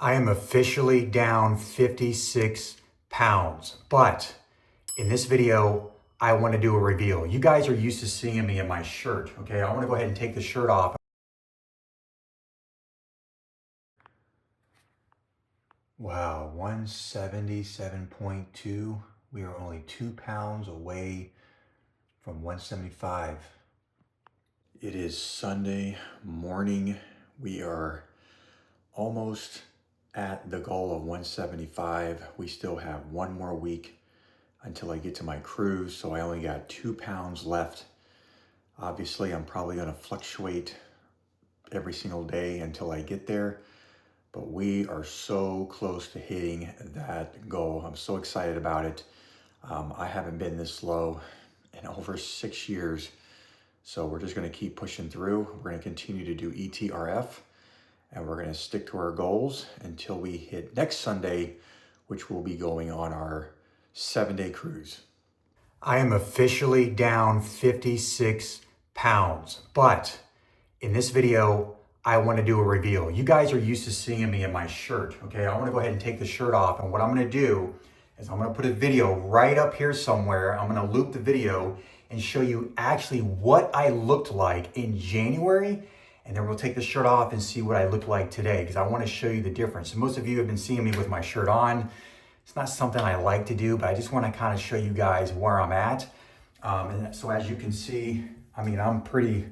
I am officially down 56 pounds, but in this video, I want to do a reveal. You guys are used to seeing me in my shirt, okay? I want to go ahead and take the shirt off. Wow, 177.2. We are only 2 pounds away from 175. It is Sunday morning. We are almost at the goal of 175. We still have one more week until I get to my cruise, so I only got 2 pounds left. Obviously, I'm probably gonna fluctuate every single day until I get there, but we are so close to hitting that goal. I'm so excited about it. I haven't been this low in over 6 years, so we're just gonna keep pushing through. We're gonna continue to do ETRF, and we're gonna stick to our goals until we hit next Sunday, which will be going on our 7-day cruise. I am officially down 56 pounds, but in this video, I want to do a reveal. You guys are used to seeing me in my shirt, okay? I want to go ahead and take the shirt off, and what I'm going to do is I'm going to put a video right up here somewhere. I'm going to loop the video and show you actually what I looked like in January, and then we'll take the shirt off and see what I look like today, because I want to show you the difference. And most of you have been seeing me with my shirt on. It's not something I like to do, but I just want to kind of show you guys where I'm at. And so as you can see, I mean, I'm pretty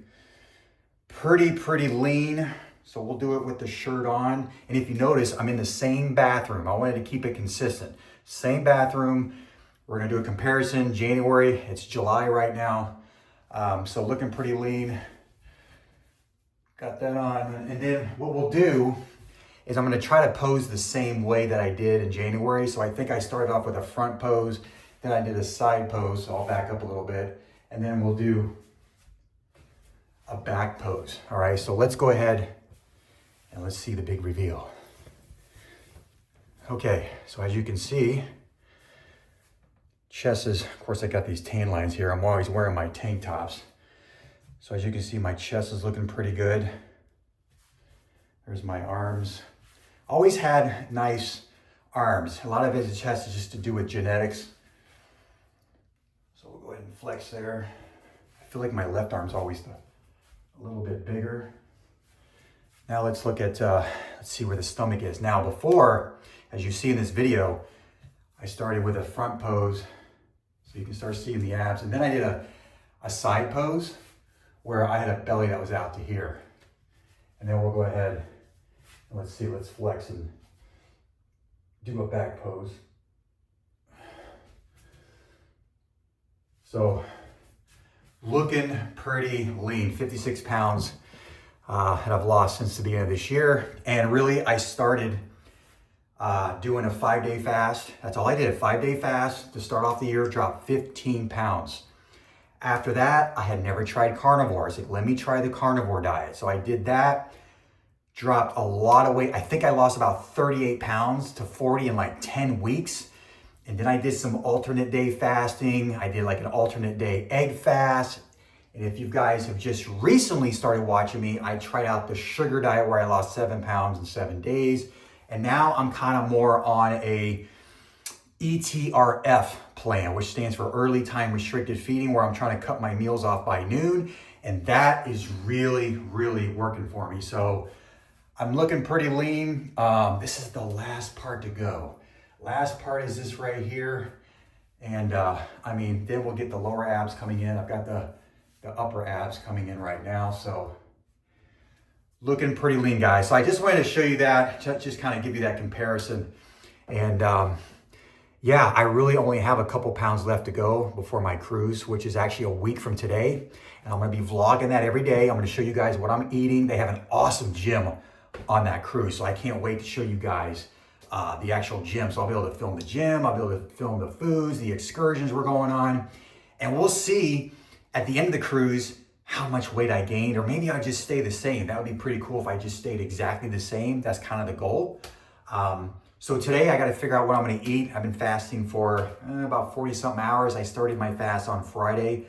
lean. So we'll do it with the shirt on. And if you notice, I'm in the same bathroom. I wanted to keep it consistent. Same bathroom. We're going to do a comparison. January, it's July right now. So looking pretty lean. Got that on. And then what we'll do is I'm going to try to pose the same way that I did in January. So I think I started off with a front pose, then I did a side pose. So I'll back up a little bit, and then we'll do a back pose. All right, so let's go ahead and let's see the big reveal. Okay, so as you can see, chest is, of course I got these tan lines here. I'm always wearing my tank tops. So as you can see, my chest is looking pretty good. There's my arms. Always had nice arms. A lot of it has just to do with genetics. So we'll go ahead and flex there. I feel like my left arm's always a little bit bigger. Now let's look at, let's see where the stomach is. Now before, as you see in this video, I started with a front pose, so you can start seeing the abs. And then I did a side pose where I had a belly that was out to here. And then we'll go ahead and let's flex and do a back pose. So looking pretty lean, 56 pounds that I've lost since the beginning of this year. And really I started doing a 5-day fast. That's all I did, a 5-day fast to start off the year, dropped 15 pounds. After that, I had never tried carnivore. I was like, let me try the carnivore diet. So I did that, dropped a lot of weight. I think I lost about 38 pounds to 40 in like 10 weeks. And then I did some alternate day fasting. I did like an alternate day egg fast. And if you guys have just recently started watching me, I tried out the sugar diet where I lost 7 pounds in 7 days. And now I'm kind of more on a ETRF plan, which stands for early time restricted feeding, where I'm trying to cut my meals off by noon. And that is really, really working for me. So I'm looking pretty lean. This is the last part to go. Last part is this right here. And I mean, then we'll get the lower abs coming in. I've got the upper abs coming in right now. So looking pretty lean, guys. So I just wanted to show you that, just kind of give you that comparison. And yeah, I really only have a couple pounds left to go before my cruise, which is actually a week from today. And I'm gonna be vlogging that every day. I'm gonna show you guys what I'm eating. They have an awesome gym on that cruise, so I can't wait to show you guys the actual gym. So I'll be able to film the gym, I'll be able to film the foods, the excursions we're going on. And we'll see at the end of the cruise how much weight I gained, or maybe I'll just stay the same. That would be pretty cool if I just stayed exactly the same. That's kind of the goal. So today I got to figure out what I'm going to eat. I've been fasting for about 40 something hours. I started my fast on Friday.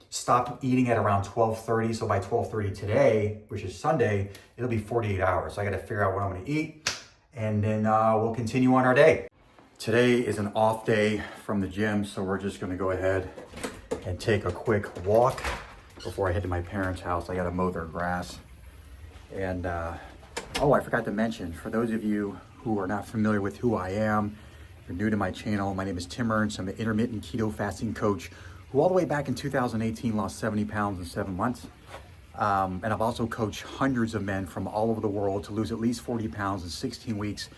Stopped eating at around 12:30. So by 12:30 today, which is Sunday, it'll be 48 hours. So I got to figure out what I'm going to eat. and then we'll continue on our day. Today is an off day from the gym, so we're just gonna go ahead and take a quick walk before I head to my parents' house. I gotta mow their grass. And oh, I forgot to mention, for those of you who are not familiar with who I am, if you're new to my channel, my name is Tim Ernst. I'm an intermittent keto fasting coach who all the way back in 2018 lost 70 pounds in 7 months. And I've also coached hundreds of men from all over the world to lose at least 40 pounds in 16 weeks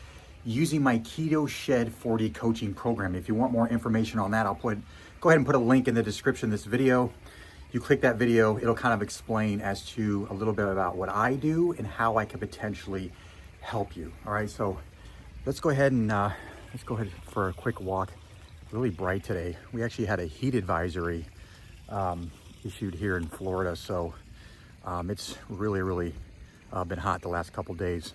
using my Keto Shed 40 coaching program. If you want more information on that, go ahead and put a link in the description of this video. You click that video, it'll kind of explain as to a little bit about what I do and how I can potentially help you. All right, so let's go ahead for a quick walk. Really bright today. We actually had a heat advisory issued here in Florida, so it's really been hot the last couple days.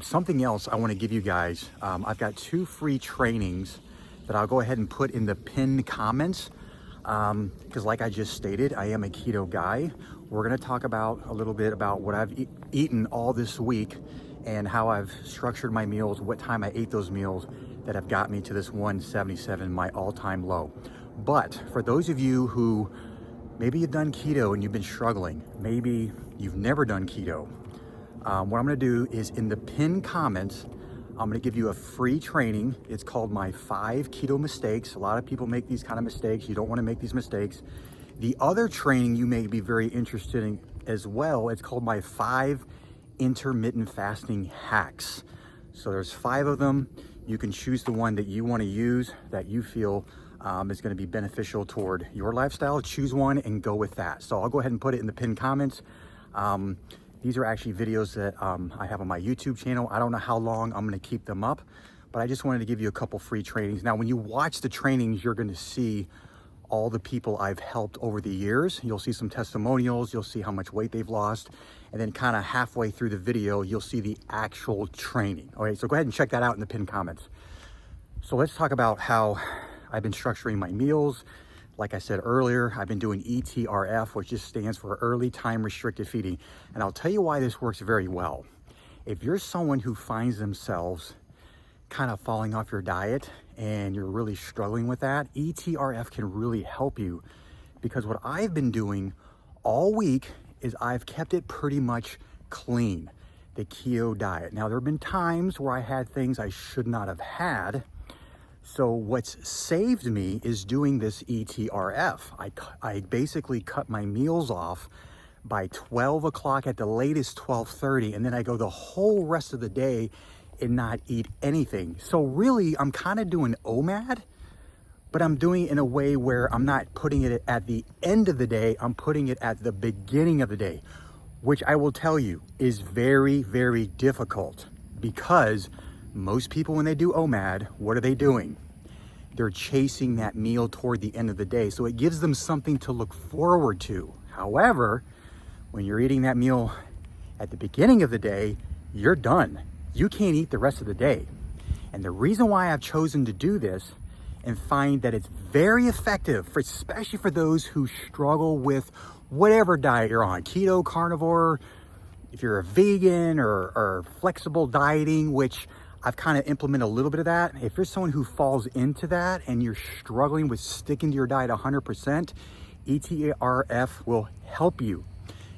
Something else I want to give you guys, I've got 2 free trainings that I'll go ahead and put in the pinned comments, because like I just stated, I am a keto guy. We're going to talk about a little bit about what I've eaten all this week and how I've structured my meals, what time I ate those meals that have got me to this 177, my all-time low. But for those of you who maybe you've done keto and you've been struggling, maybe you've never done keto, what I'm gonna do is in the pinned comments, I'm gonna give you a free training. It's called my 5 keto mistakes. A lot of people make these kind of mistakes. You don't wanna make these mistakes. The other training you may be very interested in as well, it's called my 5 intermittent fasting hacks. So there's 5 of them. You can choose the one that you wanna use, that you feel is gonna be beneficial toward your lifestyle. Choose one and go with that. So I'll go ahead and put it in the pinned comments. These are actually videos that I have on my YouTube channel. I don't know how long I'm gonna keep them up, but I just wanted to give you a couple free trainings. Now, when you watch the trainings, you're gonna see all the people I've helped over the years. You'll see some testimonials, you'll see how much weight they've lost, and then kind of halfway through the video, you'll see the actual training. All right, so go ahead and check that out in the pinned comments. So let's talk about how I've been structuring my meals. Like I said earlier, I've been doing ETRF, which just stands for early time restricted feeding. And I'll tell you why this works very well. If you're someone who finds themselves kind of falling off your diet and you're really struggling with that, ETRF can really help you, because what I've been doing all week is I've kept it pretty much clean, the keto diet. Now, there have been times where I had things I should not have had. So what's saved me is doing this ETRF. I basically cut my meals off by 12 o'clock, at the latest 12:30, and then I go the whole rest of the day and not eat anything. So really, I'm kind of doing OMAD, but I'm doing it in a way where I'm not putting it at the end of the day, I'm putting it at the beginning of the day, which I will tell you is very difficult, because most people, when they do OMAD, what are they doing? They're chasing that meal toward the end of the day. So it gives them something to look forward to. However, when you're eating that meal at the beginning of the day, you're done. You can't eat the rest of the day. And the reason why I've chosen to do this and find that it's very effective, especially for those who struggle with whatever diet you're on, keto, carnivore, if you're a vegan or flexible dieting, which I've kind of implemented a little bit of that. If you're someone who falls into that and you're struggling with sticking to your diet 100%, ETRF will help you.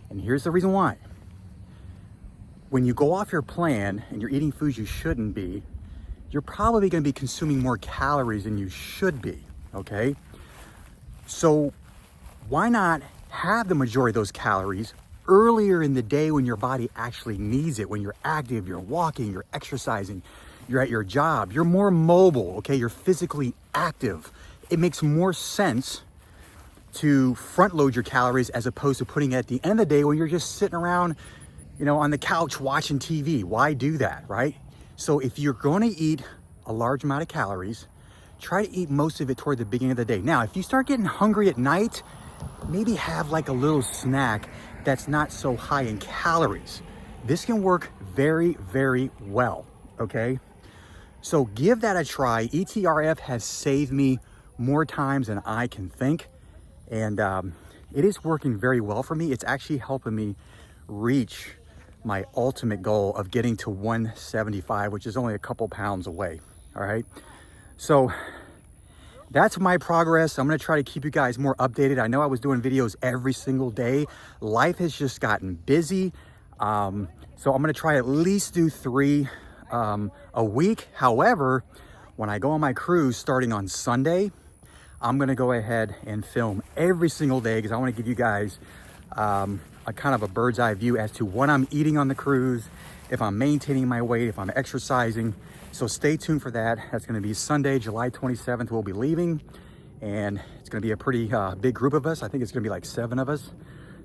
And here's the reason why. When you go off your plan and you're eating foods you shouldn't be, you're probably going to be consuming more calories than you should be, okay? So why not have the majority of those calories earlier in the day when your body actually needs it, when you're active, you're walking, you're exercising, you're at your job, you're more mobile, okay? You're physically active. It makes more sense to front load your calories as opposed to putting it at the end of the day when you're just sitting around, on the couch watching TV. Why do that, right? So if you're going to eat a large amount of calories, try to eat most of it toward the beginning of the day. Now, if you start getting hungry at night, maybe have like a little snack that's not so high in calories. This can work very well, okay? So give that a try. ETRF has saved me more times than I can think, and it is working very well for me. It's actually helping me reach my ultimate goal of getting to 175, which is only a couple pounds away. All right. So that's my progress. I'm going to try to keep you guys more updated. I know I was doing videos every single day. Life has just gotten busy. So I'm going to try at least do 3 a week. However, when I go on my cruise starting on Sunday, I'm going to go ahead and film every single day because I want to give you guys a kind of a bird's eye view as to what I'm eating on the cruise, if I'm maintaining my weight, if I'm exercising. So stay tuned for that. That's going to be Sunday, July 27th. We'll be leaving, and it's going to be a pretty big group of us. I think it's going to be like 7 of us.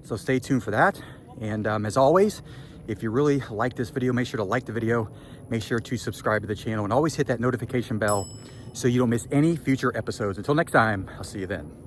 So stay tuned for that. And as always, if you really like this video, make sure to like the video, make sure to subscribe to the channel, and always hit that notification bell so you don't miss any future episodes. Until next time, I'll see you then.